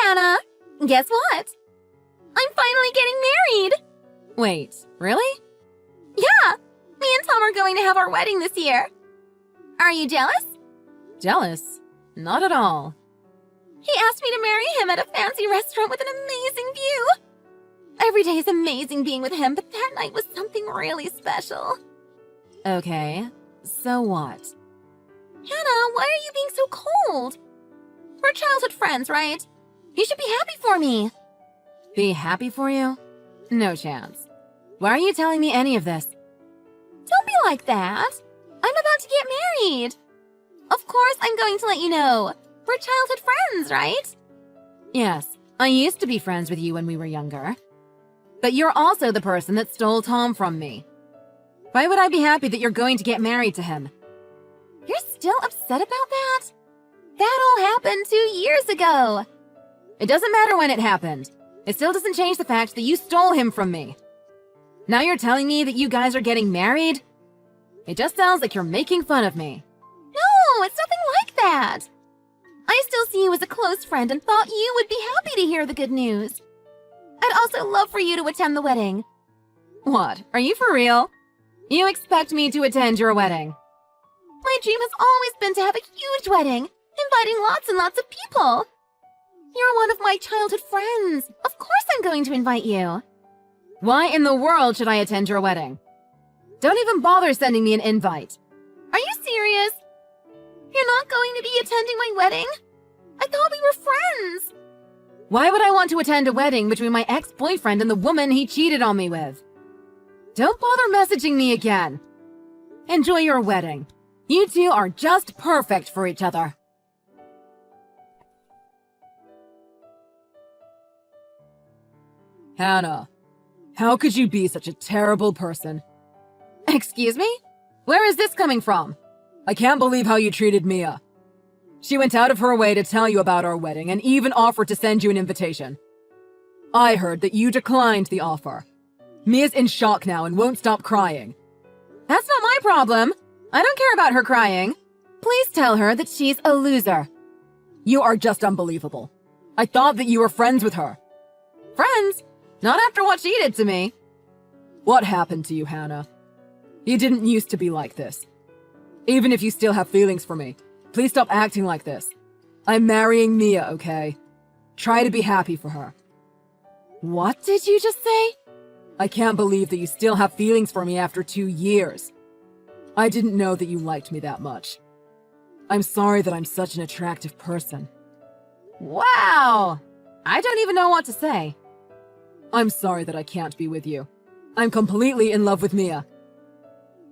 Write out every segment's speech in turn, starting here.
Hannah! Guess what? I'm finally getting married! Wait, really? Yeah! Me and Tom are going to have our wedding this year. Are you jealous? Jealous? Not at all. He asked me to marry him at a fancy restaurant with an amazing view. Every day is amazing being with him, but that night was something really special. Okay, so what? Hannah, why are you being so cold? We're childhood friends, right? You should be happy for me. Be happy for you? No chance. Why are you telling me any of this? Don't be like that. I'm about to get married. Of course I'm going to let you know. We're childhood friends, right? Yes, I used to be friends with you when we were younger. But you're also the person that stole Tom from me. Why would I be happy that you're going to get married to him? You're still upset about that? That all happened 2 years ago. It doesn't matter when it happened. It still doesn't change the fact that you stole him from me. Now you're telling me that you guys are getting married? It just sounds like you're making fun of me. No, it's nothing like that. I still see you as a close friend and thought you would be happy to hear the good news. I'd also love for you to attend the wedding. What? Are you for real? You expect me to attend your wedding? My dream has always been to have a huge wedding, inviting lots and lots of people. You're one of my childhood friends. Of course I'm going to invite you. Why in the world should I attend your wedding? Don't even bother sending me an invite. Are you serious? You're not going to be attending my wedding? I thought we were friends. Why would I want to attend a wedding between my ex-boyfriend and the woman he cheated on me with? Don't bother messaging me again. Enjoy your wedding. You two are just perfect for each other. Hannah, how could you be such a terrible person? Excuse me? Where is this coming from? I can't believe how you treated Mia. She went out of her way to tell you about our wedding and even offered to send you an invitation. I heard that you declined the offer. Mia's in shock now and won't stop crying. That's not my problem. I don't care about her crying. Please tell her that she's a loser. You are just unbelievable. I thought that you were friends with her. Friends? Not after what she did to me. What happened to you, Hannah? You didn't used to be like this. Even if you still have feelings for me, please stop acting like this. I'm marrying Mia, okay? Try to be happy for her. What did you just say? I can't believe that you still have feelings for me after 2 years. I didn't know that you liked me that much. I'm sorry that I'm such an attractive person. Wow! I don't even know what to say. I'm sorry that I can't be with you. I'm completely in love with Mia.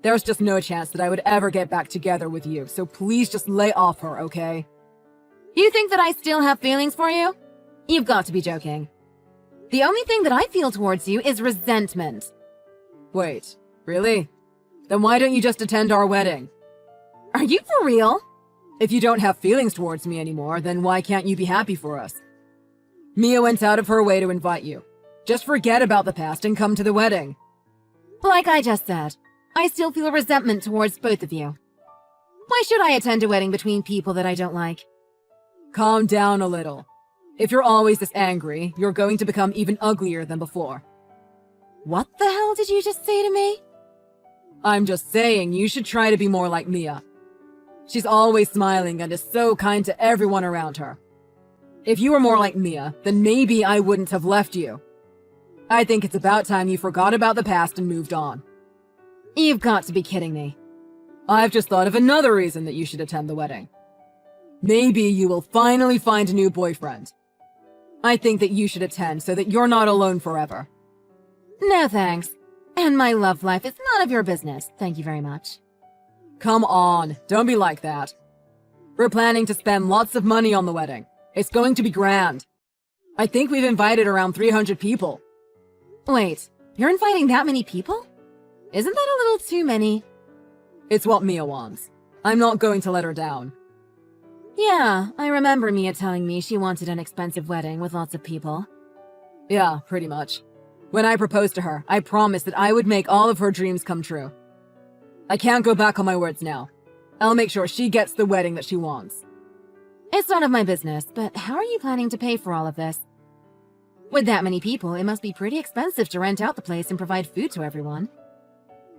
There's just no chance that I would ever get back together with you, so please just lay off her, okay? You think that I still have feelings for you? You've got to be joking. The only thing that I feel towards you is resentment. Wait, really? Then why don't you just attend our wedding? Are you for real? If you don't have feelings towards me anymore, then why can't you be happy for us? Mia went out of her way to invite you. Just forget about the past and come to the wedding. Like I just said, I still feel resentment towards both of you. Why should I attend a wedding between people that I don't like? Calm down a little. If you're always this angry, you're going to become even uglier than before. What the hell did you just say to me? I'm just saying you should try to be more like Mia. She's always smiling and is so kind to everyone around her. If you were more like Mia, then maybe I wouldn't have left you. I think it's about time you forgot about the past and moved on. You've got to be kidding me. I've just thought of another reason that you should attend the wedding. Maybe you will finally find a new boyfriend. I think that you should attend so that you're not alone forever. No thanks. And my love life is none of your business, thank you very much. Come on, don't be like that. We're planning to spend lots of money on the wedding. It's going to be grand. I think we've invited around 300 people. Wait, you're inviting that many people? Isn't that a little too many? It's what Mia wants. I'm not going to let her down. Yeah, I remember Mia telling me she wanted an expensive wedding with lots of people. Yeah, pretty much. When I proposed to her, I promised that I would make all of her dreams come true. I can't go back on my words now. I'll make sure she gets the wedding that she wants. It's none of my business, but how are you planning to pay for all of this? With that many people, it must be pretty expensive to rent out the place and provide food to everyone.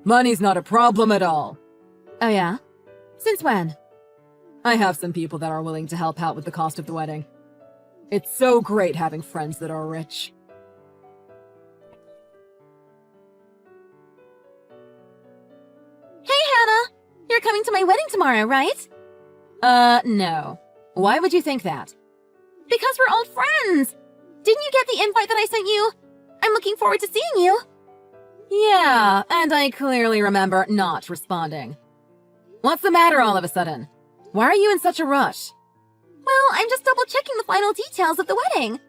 Money's not a problem at all. Oh yeah? Since when? I have some people that are willing to help out with the cost of the wedding. It's so great having friends that are rich. Hey, Hannah! You're coming to my wedding tomorrow, right? No. Why would you think that? Because we're old friends! Didn't you get the invite that I sent you? I'm looking forward to seeing you. Yeah, and I clearly remember not responding. What's the matter all of a sudden? Why are you in such a rush? Well, I'm just double-checking the final details of the wedding.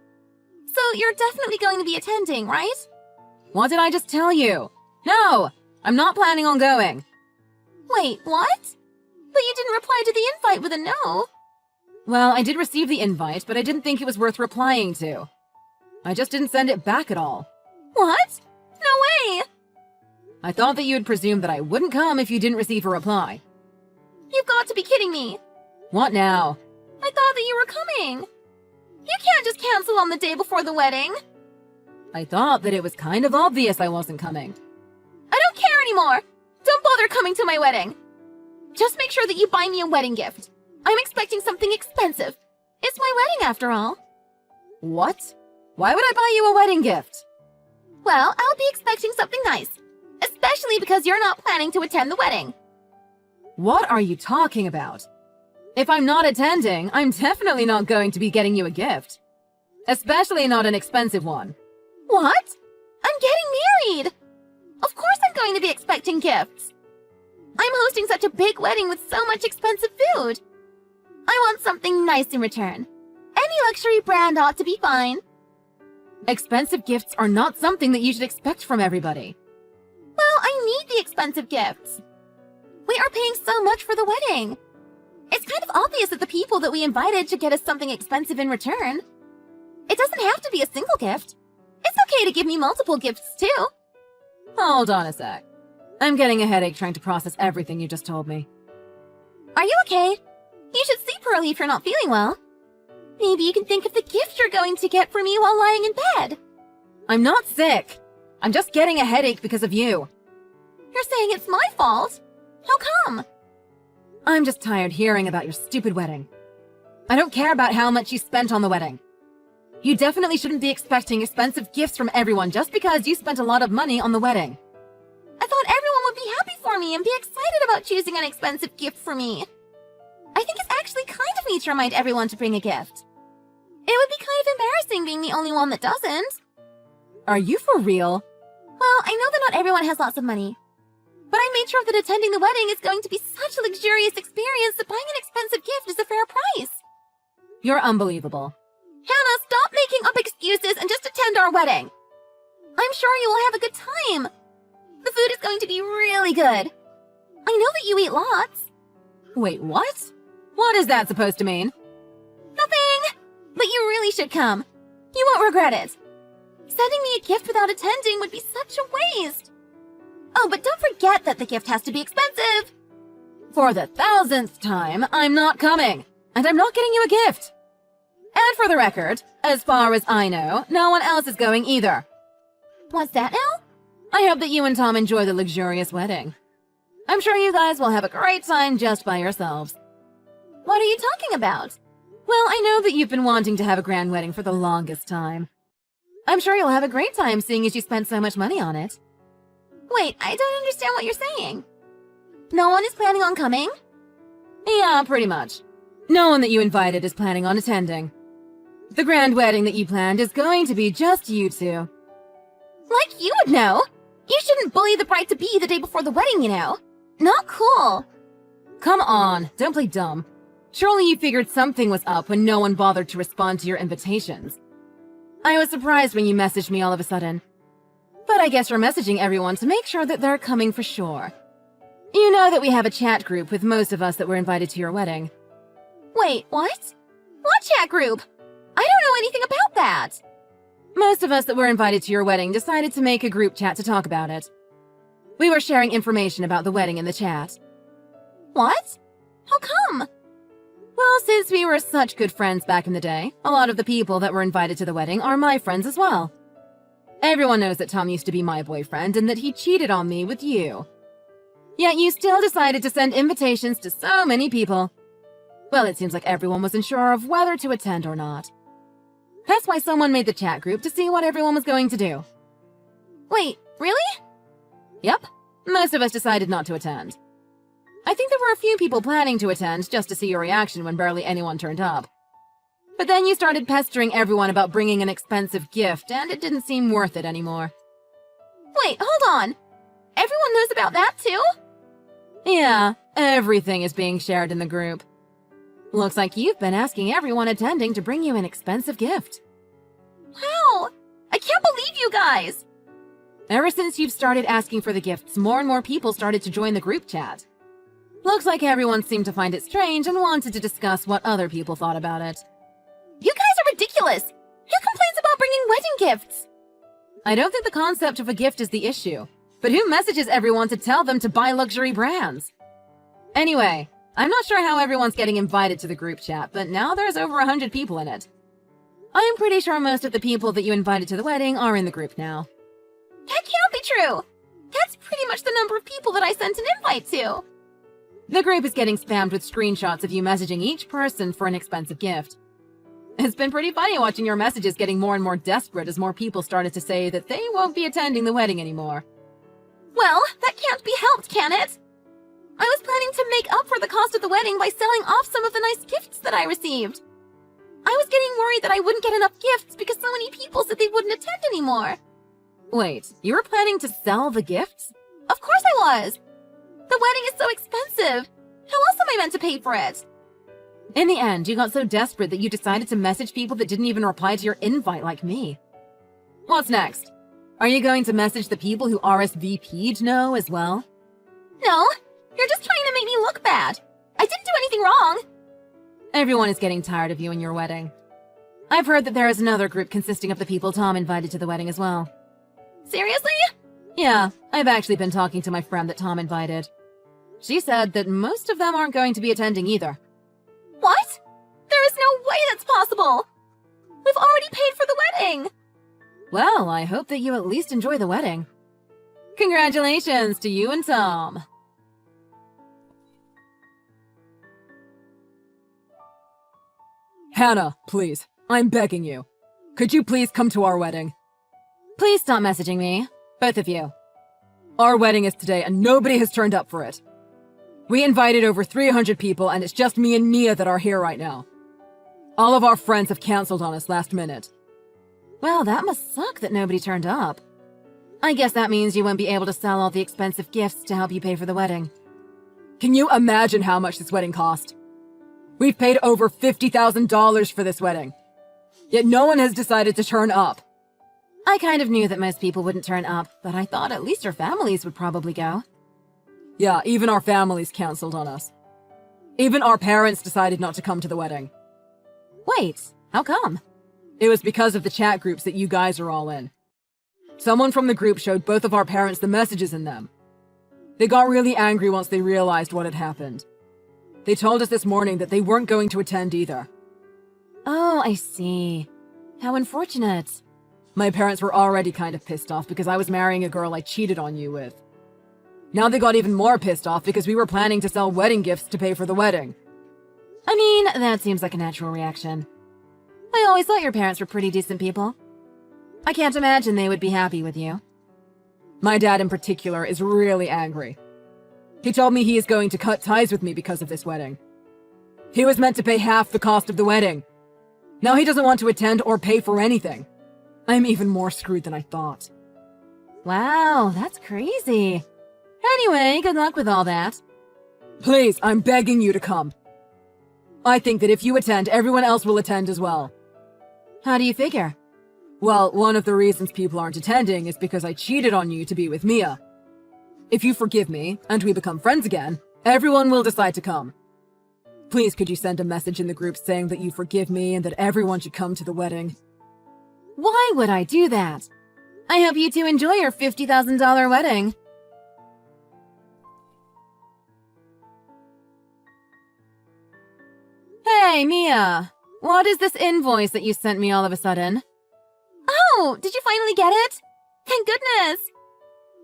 So you're definitely going to be attending, right? What did I just tell you? No! I'm not planning on going. Wait, what? But you didn't reply to the invite with a no. Well, I did receive the invite, but I didn't think it was worth replying to. I just didn't send it back at all. What? No way! I thought that you would presume that I wouldn't come if you didn't receive a reply. You've got to be kidding me. What now? I thought that you were coming. You can't just cancel on the day before the wedding. I thought that it was kind of obvious I wasn't coming. I don't care anymore. Don't bother coming to my wedding. Just make sure that you buy me a wedding gift. I'm expecting something expensive. It's my wedding after all. What? Why would I buy you a wedding gift? Well, I'll be expecting something nice. Especially because you're not planning to attend the wedding. What are you talking about? If I'm not attending, I'm definitely not going to be getting you a gift. Especially not an expensive one. What? I'm getting married. Of course I'm going to be expecting gifts. I'm hosting such a big wedding with so much expensive food. I want something nice in return. Any luxury brand ought to be fine. Expensive gifts are not something that you should expect from everybody. Well, I need the expensive gifts. We are paying so much for the wedding. It's kind of obvious that the people that we invited should get us something expensive in return. It doesn't have to be a single gift. It's okay to give me multiple gifts too. Hold on a sec. I'm getting a headache trying to process everything you just told me. Are you okay? You should sleep early if you're not feeling well. Maybe you can think of the gift you're going to get for me while lying in bed. I'm not sick. I'm just getting a headache because of you. You're saying it's my fault? How come? I'm just tired hearing about your stupid wedding. I don't care about how much you spent on the wedding. You definitely shouldn't be expecting expensive gifts from everyone just because you spent a lot of money on the wedding. I thought everyone would be happy for me and be excited about choosing an expensive gift for me. I think it's actually kind of me to remind everyone to bring a gift. It would be kind of embarrassing being the only one that doesn't. Are you for real? Well, I know that not everyone has lots of money. But I made sure that attending the wedding is going to be such a luxurious experience that buying an expensive gift is a fair price. You're unbelievable. Hannah, stop making up excuses and just attend our wedding. I'm sure you will have a good time. The food is going to be really good. I know that you eat lots. Wait, what? What is that supposed to mean? Nothing. But you really should come. You won't regret it. Sending me a gift without attending would be such a waste. Oh, but don't forget that the gift has to be expensive. For the 1000th time, I'm not coming. And I'm not getting you a gift. And for the record, as far as I know, no one else is going either. What's that now? I hope that you and Tom enjoy the luxurious wedding. I'm sure you guys will have a great time just by yourselves. What are you talking about? Well, I know that you've been wanting to have a grand wedding for the longest time. I'm sure you'll have a great time seeing as you spent so much money on it. Wait, I don't understand what you're saying. No one is planning on coming? Yeah, pretty much. No one that you invited is planning on attending. The grand wedding that you planned is going to be just you two. Like you would know. You shouldn't bully the bride-to-be the day before the wedding, you know. Not cool. Come on, don't play dumb. Surely you figured something was up when no one bothered to respond to your invitations. I was surprised when you messaged me all of a sudden. But I guess you're messaging everyone to make sure that they're coming for sure. You know that we have a chat group with most of us that were invited to your wedding. Wait, what? What chat group? I don't know anything about that. Most of us that were invited to your wedding decided to make a group chat to talk about it. We were sharing information about the wedding in the chat. What? How come? Well, since we were such good friends back in the day, a lot of the people that were invited to the wedding are my friends as well. Everyone knows that Tom used to be my boyfriend and that he cheated on me with you. Yet you still decided to send invitations to so many people. Well, it seems like everyone was unsure of whether to attend or not. That's why someone made the chat group to see what everyone was going to do. Wait, really? Yep, most of us decided not to attend. I think there were a few people planning to attend just to see your reaction when barely anyone turned up. But then you started pestering everyone about bringing an expensive gift, and it didn't seem worth it anymore. Wait, hold on. Everyone knows about that too? Yeah, everything is being shared in the group. Looks like you've been asking everyone attending to bring you an expensive gift. Wow! I can't believe you guys! Ever since you've started asking for the gifts, more and more people started to join the group chat. Looks like everyone seemed to find it strange and wanted to discuss what other people thought about it. You guys are ridiculous! Who complains about bringing wedding gifts? I don't think the concept of a gift is the issue, but who messages everyone to tell them to buy luxury brands? Anyway, I'm not sure how everyone's getting invited to the group chat, but now there's over 100 people in it. I am pretty sure most of the people that you invited to the wedding are in the group now. That can't be true! That's pretty much the number of people that I sent an invite to. The group is getting spammed with screenshots of you messaging each person for an expensive gift. It's been pretty funny watching your messages getting more and more desperate as more people started to say that they won't be attending the wedding anymore. Well, that can't be helped, can it? I was planning to make up for the cost of the wedding by selling off some of the nice gifts that I received. I was getting worried that I wouldn't get enough gifts because so many people said they wouldn't attend anymore. Wait, you were planning to sell the gifts? Of course I was! The wedding is so expensive! How else am I meant to pay for it? In the end, you got so desperate that you decided to message people that didn't even reply to your invite like me. What's next? Are you going to message the people who RSVP'd no as well? No, you're just trying to make me look bad. I didn't do anything wrong. Everyone is getting tired of you and your wedding. I've heard that there is another group consisting of the people Tom invited to the wedding as well. Seriously? Yeah, I've actually been talking to my friend that Tom invited. She said that most of them aren't going to be attending either. What? There is no way that's possible! We've already paid for the wedding! Well, I hope that you at least enjoy the wedding. Congratulations to you and Tom. Hannah, please. I'm begging you. Could you please come to our wedding? Please stop messaging me. Both of you. Our wedding is today and nobody has turned up for it. We invited over 300 people and it's just me and Nia that are here right now. All of our friends have canceled on us last minute. Well, that must suck that nobody turned up. I guess that means you won't be able to sell all the expensive gifts to help you pay for the wedding. Can you imagine how much this wedding cost? We've paid over $50,000 for this wedding. Yet no one has decided to turn up. I kind of knew that most people wouldn't turn up, but I thought at least our families would probably go. Yeah, even our families canceled on us. Even our parents decided not to come to the wedding. Wait, how come? It was because of the chat groups that you guys are all in. Someone from the group showed both of our parents the messages in them. They got really angry once they realized what had happened. They told us this morning that they weren't going to attend either. Oh, I see. How unfortunate. My parents were already kind of pissed off because I was marrying a girl I cheated on you with. Now they got even more pissed off because we were planning to sell wedding gifts to pay for the wedding. I mean, that seems like a natural reaction. I always thought your parents were pretty decent people. I can't imagine they would be happy with you. My dad in particular is really angry. He told me he is going to cut ties with me because of this wedding. He was meant to pay half the cost of the wedding. Now he doesn't want to attend or pay for anything. I'm even more screwed than I thought. Wow, that's crazy. Anyway, good luck with all that. Please, I'm begging you to come. I think that if you attend, everyone else will attend as well. How do you figure? Well, one of the reasons people aren't attending is because I cheated on you to be with Mia. If you forgive me, and we become friends again, everyone will decide to come. Please, could you send a message in the group saying that you forgive me and that everyone should come to the wedding? Why would I do that? I hope you two enjoy your $50,000 wedding. Hey, Mia! What is this invoice that you sent me all of a sudden? Oh, did you finally get it? Thank goodness!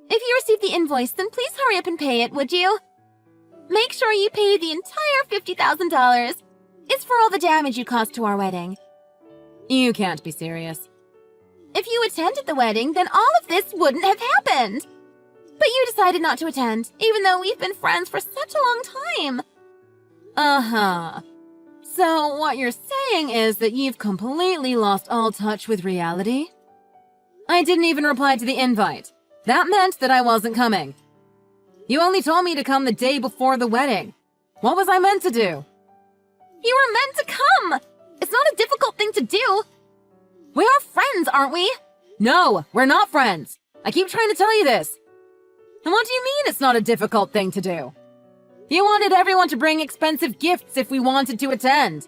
If you received the invoice, then please hurry up and pay it, would you? Make sure you pay the entire $50,000. It's for all the damage you caused to our wedding. You can't be serious. If you attended the wedding, then all of this wouldn't have happened. But you decided not to attend, even though we've been friends for such a long time. Uh-huh. So what you're saying is that you've completely lost all touch with reality? I didn't even reply to the invite. That meant that I wasn't coming. You only told me to come the day before the wedding. What was I meant to do? You were meant to come! It's not a difficult thing to do. We are friends, aren't we? No, we're not friends. I keep trying to tell you this. And what do you mean it's not a difficult thing to do? You wanted everyone to bring expensive gifts if we wanted to attend.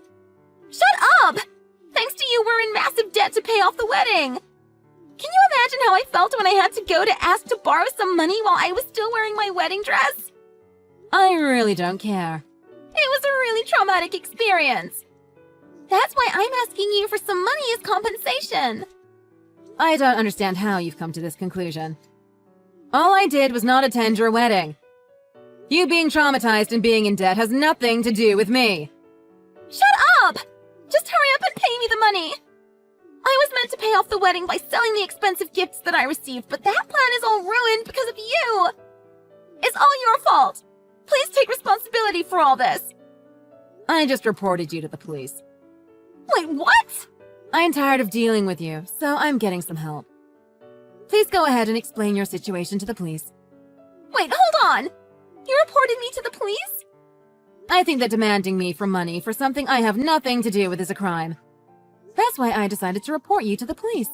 Shut up! Thanks to you, we're in massive debt to pay off the wedding. Can you imagine how I felt when I had to go to ask to borrow some money while I was still wearing my wedding dress? I really don't care. It was a really traumatic experience. That's why I'm asking you for some money as compensation. I don't understand how you've come to this conclusion. All I did was not attend your wedding. You being traumatized and being in debt has nothing to do with me. Shut up! Just hurry up and pay me the money. I was meant to pay off the wedding by selling the expensive gifts that I received, but that plan is all ruined because of you. It's all your fault. Please take responsibility for all this. I just reported you to the police. Wait, what? I'm tired of dealing with you, so I'm getting some help. Please go ahead and explain your situation to the police. Wait, hold on. You reported me to the police? I think that demanding me for money for something I have nothing to do with is a crime. That's why I decided to report you to the police.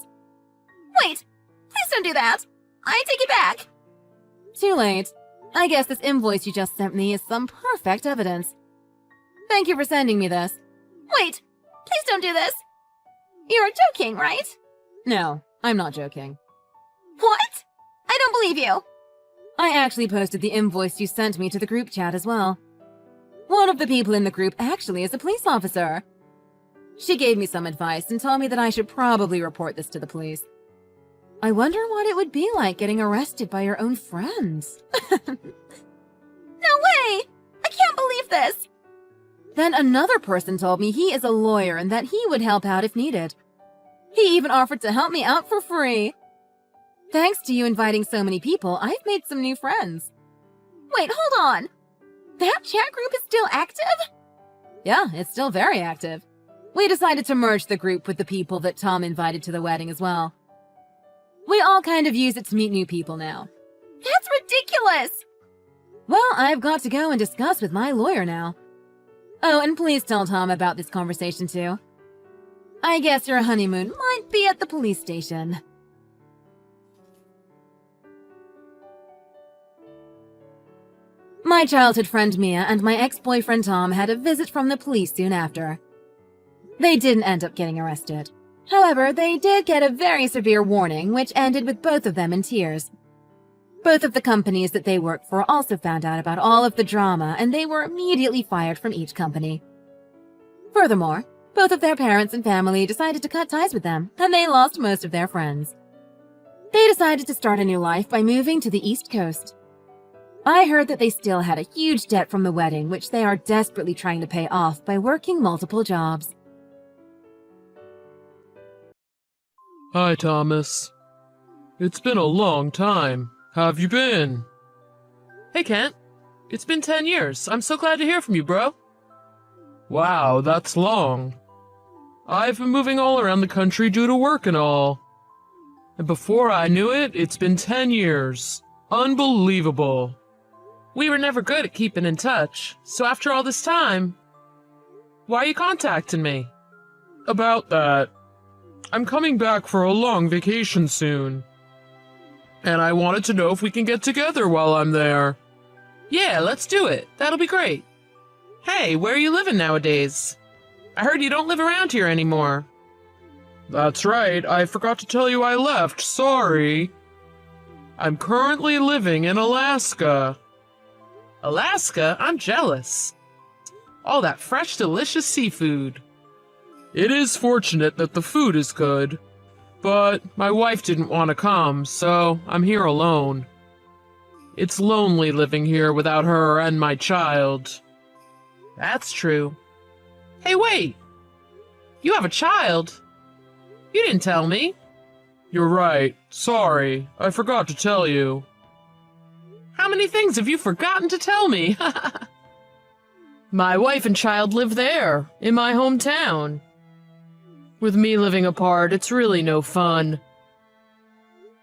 Wait, please don't do that. I take it back. Too late. I guess this invoice you just sent me is some perfect evidence. Thank you for sending me this. Wait, please don't do this. You're joking, right? No, I'm not joking. What? I don't believe you. I actually posted the invoice you sent me to the group chat as well. One of the people in the group actually is a police officer. She gave me some advice and told me that I should probably report this to the police. I wonder what it would be like getting arrested by your own friends. No way! I can't believe this! Then another person told me he is a lawyer and that he would help out if needed. He even offered to help me out for free. Thanks to you inviting so many people, I've made some new friends. Wait, hold on. That chat group is still active? Yeah, it's still very active. We decided to merge the group with the people that Tom invited to the wedding as well. We all kind of use it to meet new people now. That's ridiculous! Well, I've got to go and discuss with my lawyer now. Oh, and please tell Tom about this conversation too. I guess your honeymoon might be at the police station. My childhood friend Mia and my ex-boyfriend Tom had a visit from the police soon after. They didn't end up getting arrested. However, they did get a very severe warning, which ended with both of them in tears. Both of the companies that they worked for also found out about all of the drama, and they were immediately fired from each company. Furthermore, both of their parents and family decided to cut ties with them, and they lost most of their friends. They decided to start a new life by moving to the East Coast. I heard that they still had a huge debt from the wedding, which they are desperately trying to pay off by working multiple jobs. Hi, Thomas. It's been a long time. How have you been? Hey, Kent. It's been 10 years. I'm so glad to hear from you, bro. Wow, that's long. I've been moving all around the country due to work and all. And before I knew it, it's been 10 years. Unbelievable. We were never good at keeping in touch, so after all this time, why are you contacting me? About that, I'm coming back for a long vacation soon. And I wanted to know if we can get together while I'm there. Yeah, let's do it. That'll be great. Hey, where are you living nowadays? I heard you don't live around here anymore. That's right, I forgot to tell you I left, sorry. I'm currently living in Alaska. Alaska? I'm jealous. All that fresh, delicious seafood. It is fortunate that the food is good, but my wife didn't want to come, so I'm here alone. It's lonely living here without her and my child. That's true. Hey, wait! You have a child? You didn't tell me. You're right. Sorry, I forgot to tell you. How many things have you forgotten to tell me? My wife and child live there, in my hometown. With me living apart, it's really no fun.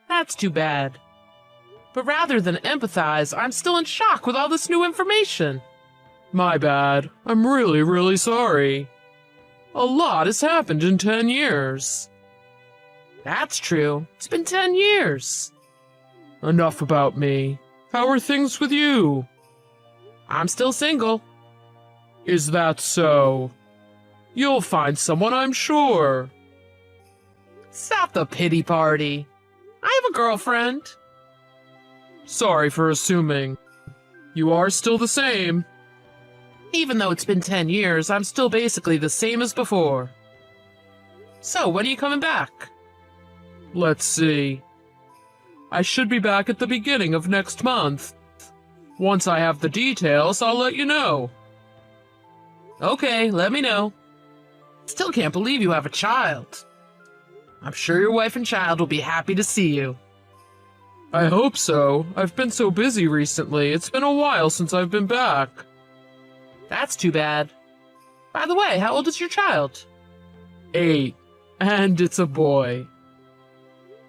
That's too bad. But rather than empathize, I'm still in shock with all this new information. My bad. I'm really sorry. A lot has happened in 10 years. That's true. It's been 10 years. Enough about me. How are things with you? I'm still single. Is that so? You'll find someone, I'm sure. Stop the pity party. I have a girlfriend. Sorry for assuming. You are still the same. Even though it's been 10 years, I'm still basically the same as before. So, when are you coming back? Let's see. I should be back at the beginning of next month. Once I have the details, I'll let you know. Okay, let me know. Still can't believe you have a child. I'm sure your wife and child will be happy to see you. I hope so. I've been so busy recently. It's been a while since I've been back. That's too bad. By the way, how old is your child? 8. And it's a boy.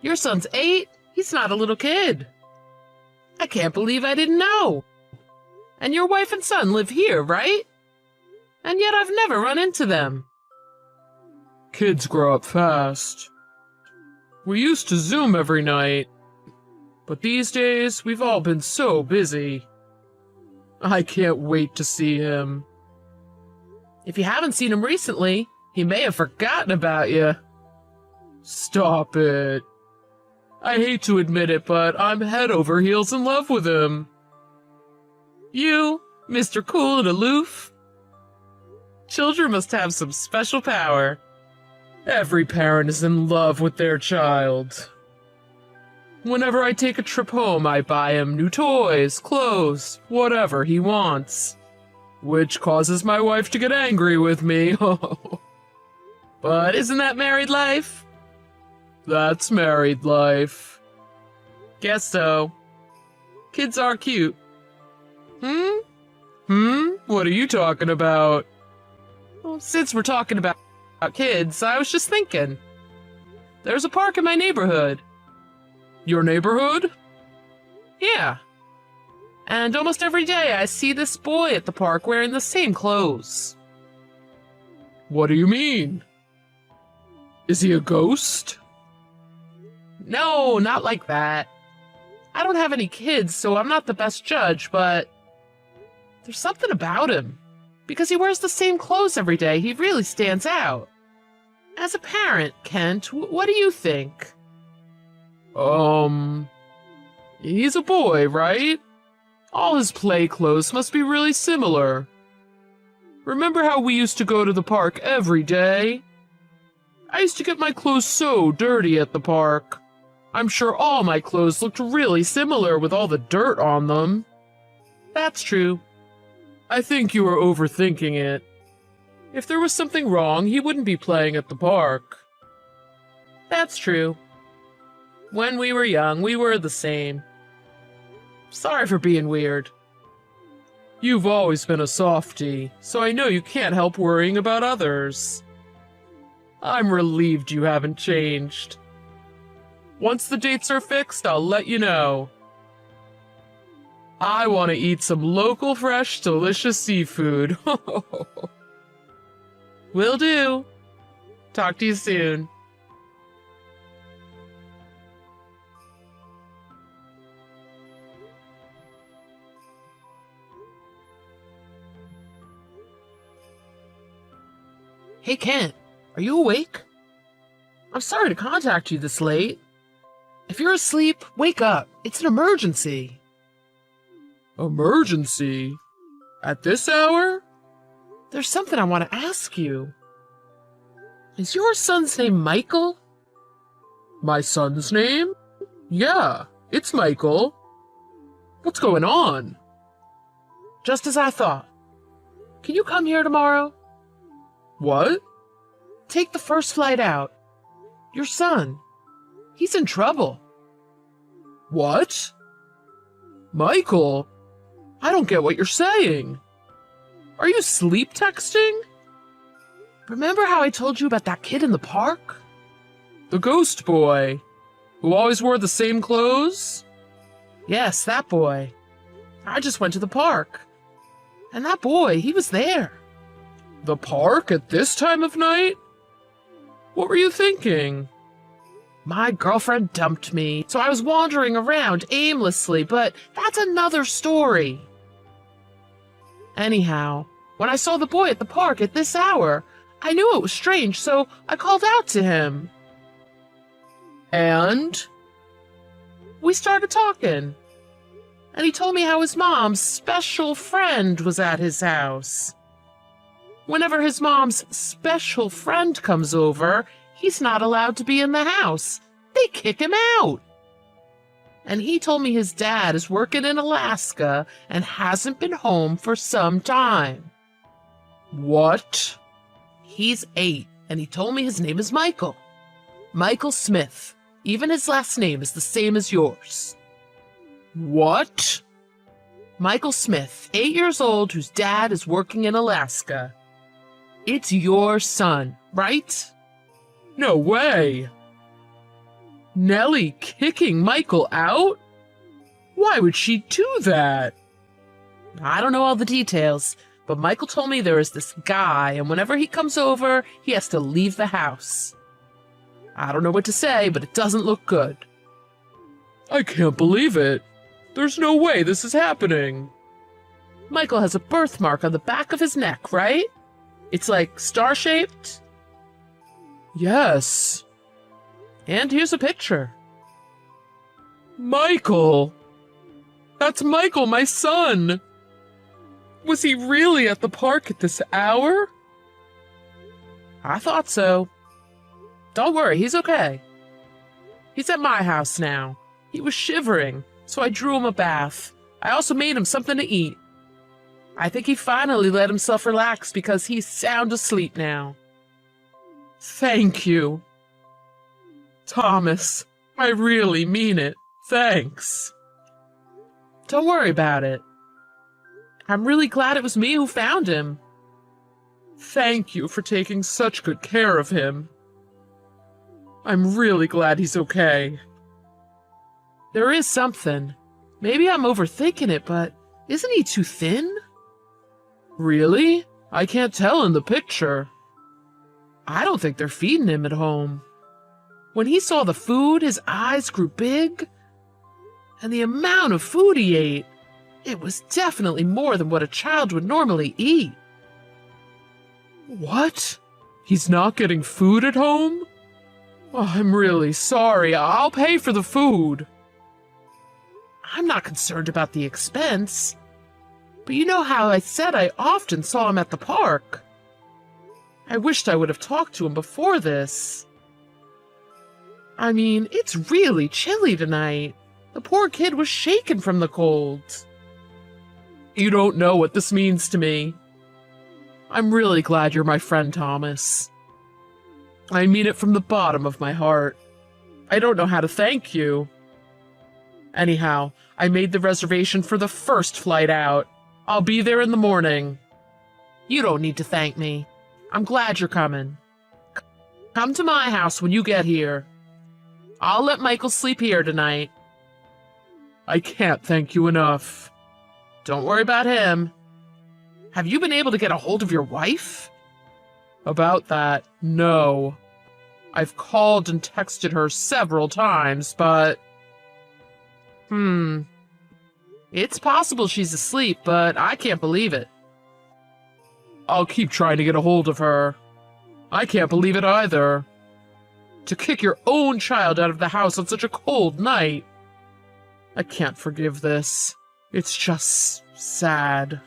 Your son's 8? He's not a little kid. I can't believe I didn't know. And your wife and son live here, right? And yet I've never run into them. Kids grow up fast. We used to Zoom every night. But these days, we've all been so busy. I can't wait to see him. If you haven't seen him recently, he may have forgotten about you. Stop it. I hate to admit it, but I'm head over heels in love with him. You, Mr. Cool and Aloof? Children must have some special power. Every parent is in love with their child. Whenever I take a trip home, I buy him new toys, clothes, whatever he wants. Which causes my wife to get angry with me. But isn't that married life? That's married life. Guess so. Kids are cute. What are you talking about? Well, since we're talking about kids, I was just thinking. There's a park in my neighborhood. Your neighborhood? Yeah. And almost every day I see this boy at the park wearing the same clothes. What do you mean? Is he a ghost? No, not like that. I don't have any kids, so I'm not the best judge, but there's something about him. Because he wears the same clothes every day, he really stands out. As a parent, Kent, what do you think? He's a boy, right? All his play clothes must be really similar. Remember how we used to go to the park every day? I used to get my clothes so dirty at the park. I'm sure all my clothes looked really similar with all the dirt on them. That's true. I think you are overthinking it. If there was something wrong, he wouldn't be playing at the park. That's true. When we were young, we were the same. Sorry for being weird. You've always been a softie, so I know you can't help worrying about others. I'm relieved you haven't changed. Once the dates are fixed, I'll let you know. I want to eat some local, fresh, delicious seafood. Will do. Talk to you soon. Hey, Kent, are you awake? I'm sorry to contact you this late. If you're asleep, wake up. It's an emergency. Emergency? At this hour? there's something I want to ask you. Is your son's name Michael? My son's name? Yeah, it's Michael. What's going on? Just as I thought. Can you come here tomorrow? What? Take the first flight out. Your son. He's in trouble. What? Michael? I don't get what you're saying. Are you sleep texting? Remember how I told you about that kid in the park? The ghost boy, who always wore the same clothes? Yes, that boy. I just went to the park. And that boy, he was there. The park at this time of night? What were you thinking? My girlfriend dumped me, so I was wandering around aimlessly, but that's another story. Anyhow, when I saw the boy at the park at this hour, I knew it was strange, so I called out to him. And? We started talking. And he told me how his mom's special friend was at his house. Whenever his mom's special friend comes over, he's not allowed to be in the house. They kick him out. And he told me his dad is working in Alaska and hasn't been home for some time. What? He's 8, and he told me his name is Michael. Michael Smith. Even his last name is the same as yours. What? Michael Smith, 8 years old, whose dad is working in Alaska. It's your son, right? No way. Nellie kicking Michael out? Why would she do that? I don't know all the details, but Michael told me there is this guy, and whenever he comes over, he has to leave the house. I don't know what to say, but it doesn't look good. I can't believe it. There's no way this is happening. Michael has a birthmark on the back of his neck, right? It's like star-shaped? Yes. And here's a picture. Michael! That's Michael, my son! Was he really at the park at this hour? I thought so. Don't worry, he's okay. He's at my house now. He was shivering, so I drew him a bath. I also made him something to eat. I think he finally let himself relax because he's sound asleep now. Thank you. Thomas, I really mean it. Thanks. Don't worry about it. I'm really glad it was me who found him. Thank you for taking such good care of him. I'm really glad he's okay. There is something. Maybe I'm overthinking it, but isn't he too thin? Really? I can't tell in the picture. I don't think they're feeding him at home. When he saw the food, his eyes grew big. And the amount of food he ate, it was definitely more than what a child would normally eat. What? He's not getting food at home? Oh, I'm really sorry. I'll pay for the food. I'm not concerned about the expense. But you know how I said I often saw him at the park? I wished I would have talked to him before this. I mean, it's really chilly tonight. The poor kid was shaken from the cold. You don't know what this means to me. I'm really glad you're my friend, Thomas. I mean it from the bottom of my heart. I don't know how to thank you. Anyhow, I made the reservation for the first flight out. I'll be there in the morning. You don't need to thank me. I'm glad you're coming. Come to my house when you get here. I'll let Michael sleep here tonight. I can't thank you enough. Don't worry about him. Have you been able to get a hold of your wife? About that, no. I've called and texted her several times, but... It's possible she's asleep, but I can't believe it. I'll keep trying to get a hold of her. I can't believe it either. To kick your own child out of the house on such a cold night. I can't forgive this. It's just sad.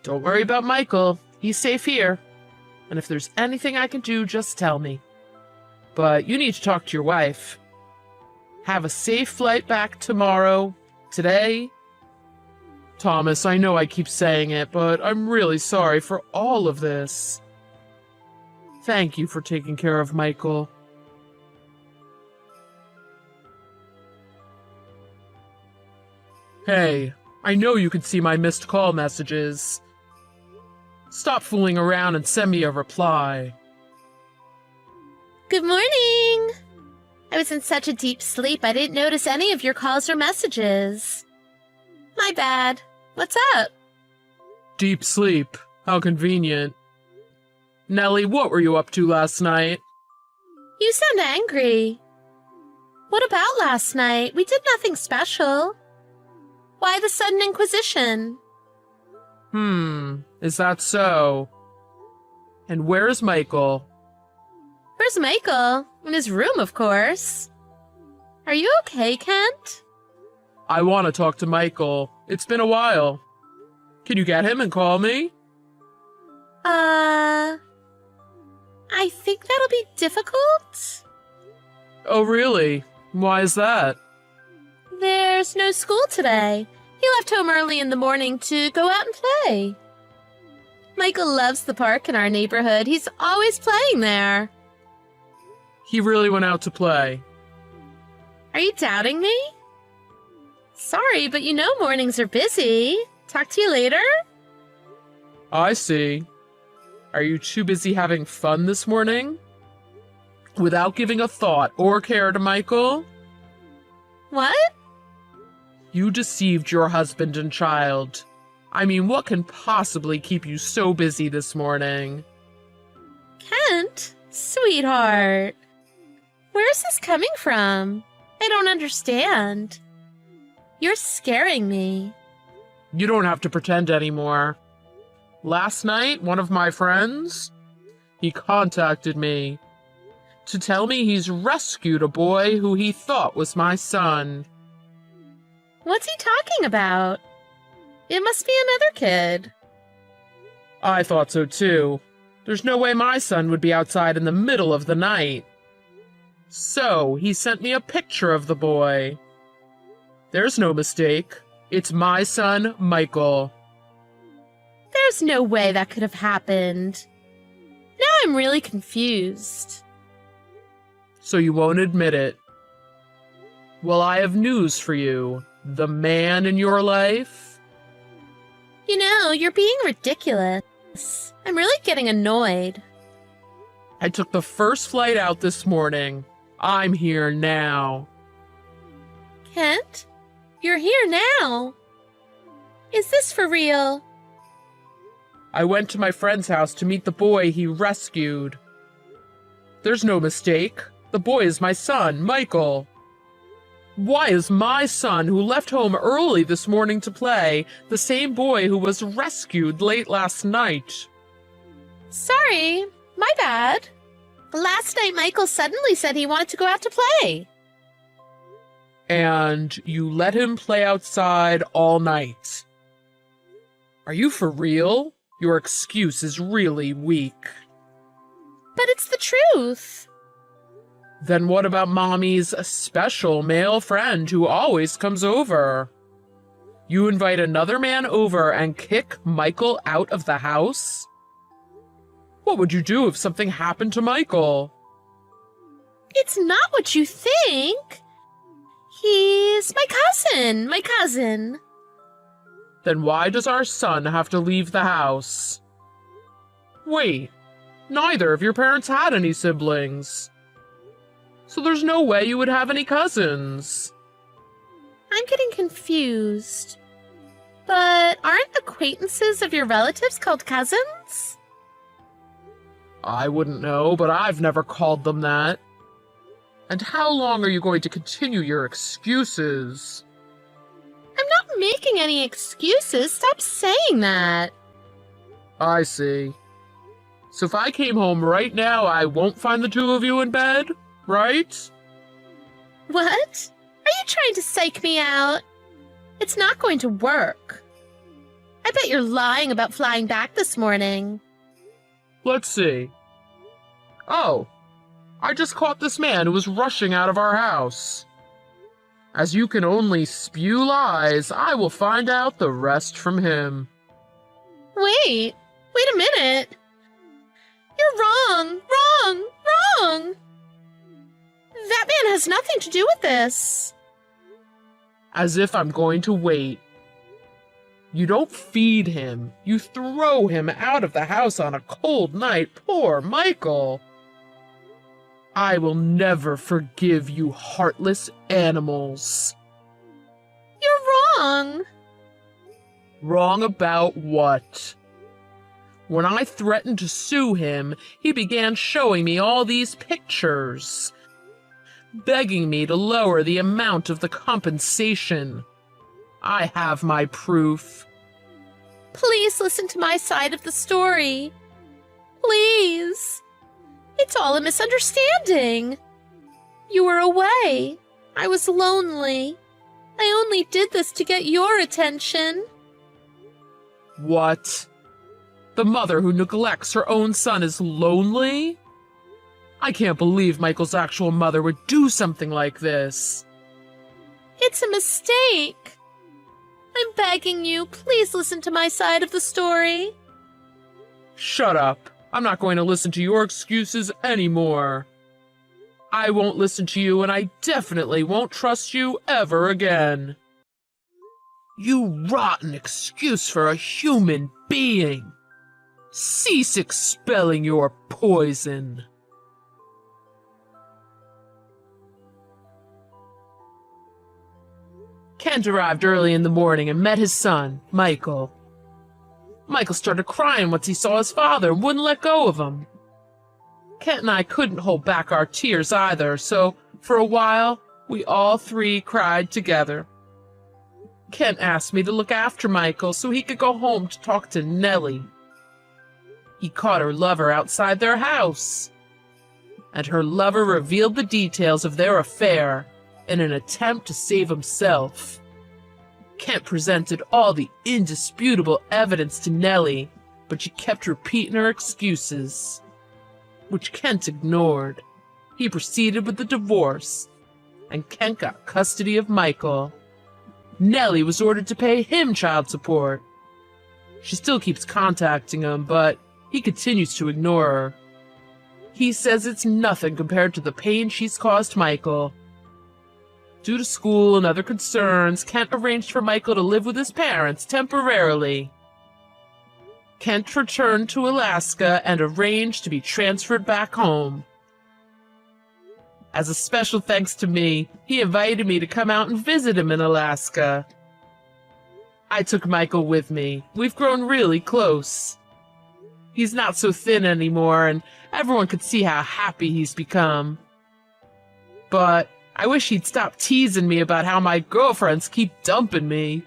Don't worry about Michael. He's safe here. And if there's anything I can do, just tell me. But you need to talk to your wife. Have a safe flight back tomorrow, today. Thomas, I know I keep saying it, but I'm really sorry for all of this. Thank you for taking care of Michael. Hey, I know you can see my missed call messages. Stop fooling around and send me a reply. Good morning! I was in such a deep sleep I didn't notice any of your calls or messages. My bad. What's up? Deep sleep. How convenient. Nellie, what were you up to last night? You sound angry. What about last night? We did nothing special. Why the sudden inquisition? Is that so? And where's Michael? Where's Michael? In his room, of course. Are you okay, Kent? I want to talk to Michael. It's been a while. Can you get him and call me? I think that'll be difficult. Oh, really? Why is that? There's no school today. He left home early in the morning to go out and play. Michael loves the park in our neighborhood. He's always playing there. He really went out to play. Are you doubting me? Sorry, but you know mornings are busy. Talk to you later? I see. Are you too busy having fun this morning? Without giving a thought or care to Michael? What? You deceived your husband and child. I mean, what can possibly keep you so busy this morning? Kent, sweetheart. Where's this coming from? I don't understand. You're scaring me. You don't have to pretend anymore. Last night, one of my friends, he contacted me to tell me he's rescued a boy who he thought was my son. What's he talking about? It must be another kid. I thought so too. There's no way my son would be outside in the middle of the night. So, he sent me a picture of the boy. There's no mistake. It's my son, Michael. There's no way that could have happened. Now I'm really confused. So you won't admit it. Well, I have news for you. The man in your life? You know, you're being ridiculous. I'm really getting annoyed. I took the first flight out this morning. I'm here now. Kent, you're here now. Is this for real? I went to my friend's house to meet the boy he rescued. There's no mistake. The boy is my son, Michael. Why is my son, who left home early this morning to play, the same boy who was rescued late last night? Sorry, my bad. Last night Michael suddenly said he wanted to go out to play. And you let him play outside all night. Are you for real? Your excuse is really weak. But it's the truth. Then what about Mommy's special male friend who always comes over? You invite another man over and kick Michael out of the house? What would you do if something happened to Michael? It's not what you think. He's my cousin. Then why does our son have to leave the house? Wait, neither of your parents had any siblings. So there's no way you would have any cousins. I'm getting confused. But aren't acquaintances of your relatives called cousins? I wouldn't know, but I've never called them that. And how long are you going to continue your excuses? I'm not making any excuses. Stop saying that. I see. So if I came home right now, I won't find the two of you in bed, right? What? Are you trying to psych me out? It's not going to work. I bet you're lying about flying back this morning. Let's see. Oh, I just caught this man who was rushing out of our house. As you can only spew lies, I will find out the rest from him. Wait a minute. You're wrong. That man has nothing to do with this. As if I'm going to wait. You don't feed him. You throw him out of the house on a cold night. Poor Michael. I will never forgive you heartless animals. You're wrong. Wrong about what? When I threatened to sue him, he began showing me all these pictures, begging me to lower the amount of the compensation. I have my proof. Please listen to my side of the story. Please. It's all a misunderstanding. You were away. I was lonely. I only did this to get your attention. What? The mother who neglects her own son is lonely? I can't believe Michael's actual mother would do something like this. It's a mistake. I'm begging you, please listen to my side of the story. Shut up. I'm not going to listen to your excuses anymore. I won't listen to you, and I definitely won't trust you ever again. You rotten excuse for a human being. Cease expelling your poison. Kent arrived early in the morning and met his son, Michael. Michael started crying once he saw his father and wouldn't let go of him. Kent and I couldn't hold back our tears either, so for a while, we all three cried together. Kent asked me to look after Michael so he could go home to talk to Nellie. He caught her lover outside their house, and her lover revealed the details of their affair in an attempt to save himself. Kent presented all the indisputable evidence to Nellie, but she kept repeating her excuses, which Kent ignored. He proceeded with the divorce, and Kent got custody of Michael. Nellie was ordered to pay him child support. She still keeps contacting him, but he continues to ignore her. He says it's nothing compared to the pain she's caused Michael. Due to school and other concerns, Kent arranged for Michael to live with his parents temporarily. Kent returned to Alaska and arranged to be transferred back home. As a special thanks to me, he invited me to come out and visit him in Alaska. I took Michael with me. We've grown really close. He's not so thin anymore, and everyone could see how happy he's become. But I wish he'd stop teasing me about how my girlfriends keep dumping me.